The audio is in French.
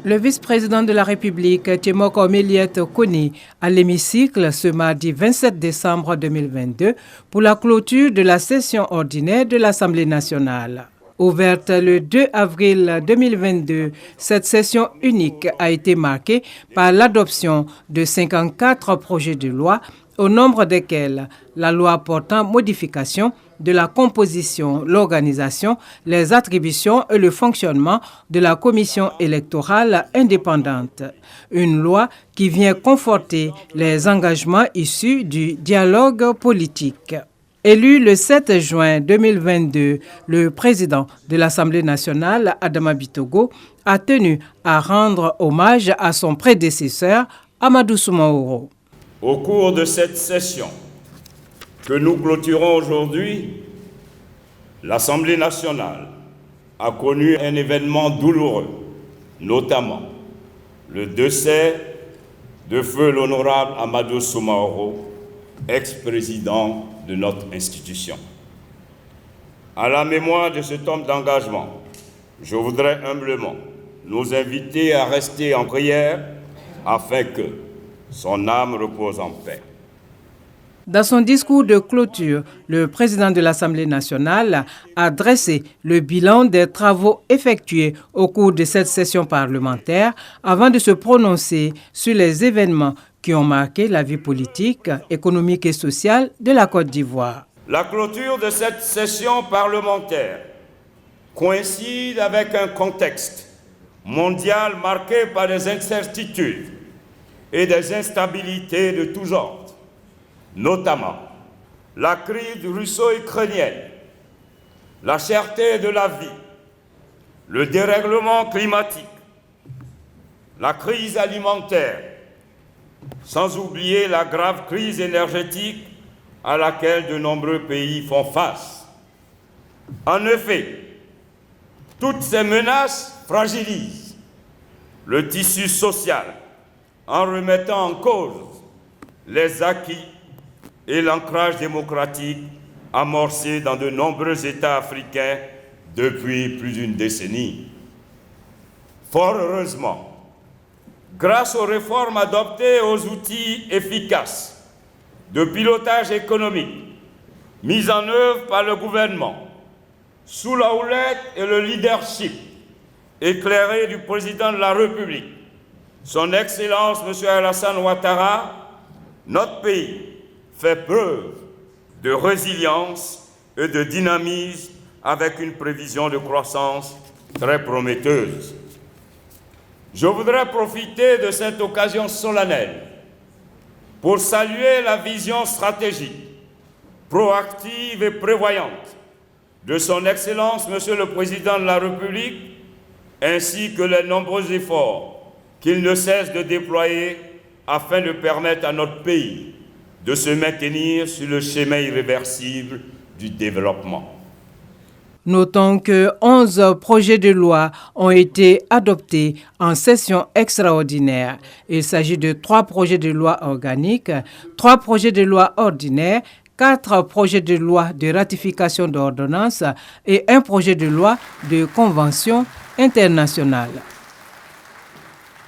Le vice-président de la République, Tchemok Oméliette Kony, à l'hémicycle ce mardi 27 décembre 2022 pour la clôture de la session ordinaire de l'Assemblée nationale. Ouverte le 2 avril 2022, cette session unique a été marquée par l'adoption de 54 projets de loi, au nombre desquels la loi portant modification de la composition, l'organisation, les attributions et le fonctionnement de la commission électorale indépendante. Une loi qui vient conforter les engagements issus du dialogue politique. Élu le 7 juin 2022, le président de l'Assemblée nationale, Adama Bitogo, a tenu à rendre hommage à son prédécesseur, Amadou Soumaoro. Au cours de cette session que nous clôturons aujourd'hui, l'Assemblée nationale a connu un événement douloureux, notamment le décès de feu l'honorable Amadou Soumaoro, ex-président de notre institution. À la mémoire de cet homme d'engagement, je voudrais humblement nous inviter à rester en prière afin que son âme repose en paix. Dans son discours de clôture, le président de l'Assemblée nationale a dressé le bilan des travaux effectués au cours de cette session parlementaire avant de se prononcer sur les événements qui ont marqué la vie politique, économique et sociale de la Côte d'Ivoire. La clôture de cette session parlementaire coïncide avec un contexte mondial marqué par des incertitudes et des instabilités de tous ordres, notamment la crise russo-ukrainienne, la cherté de la vie, le dérèglement climatique, la crise alimentaire, sans oublier la grave crise énergétique à laquelle de nombreux pays font face. En effet, toutes ces menaces fragilisent le tissu social en remettant en cause les acquis et l'ancrage démocratique amorcé dans de nombreux États africains depuis plus d'une décennie. Fort heureusement, grâce aux réformes adoptées et aux outils efficaces de pilotage économique mis en œuvre par le gouvernement, sous la houlette et le leadership éclairé du président de la République, Son Excellence M. Alassane Ouattara, notre pays fait preuve de résilience et de dynamisme avec une prévision de croissance très prometteuse. Je voudrais profiter de cette occasion solennelle pour saluer la vision stratégique, proactive et prévoyante de Son Excellence Monsieur le Président de la République, ainsi que les nombreux efforts qu'il ne cesse de déployer afin de permettre à notre pays de se maintenir sur le chemin irréversible du développement. Notons que 11 projets de loi ont été adoptés en session extraordinaire. Il s'agit de 3 projets de loi organiques, 3 projets de loi ordinaires, 4 projets de loi de ratification d'ordonnances et 1 projet de loi de convention internationale.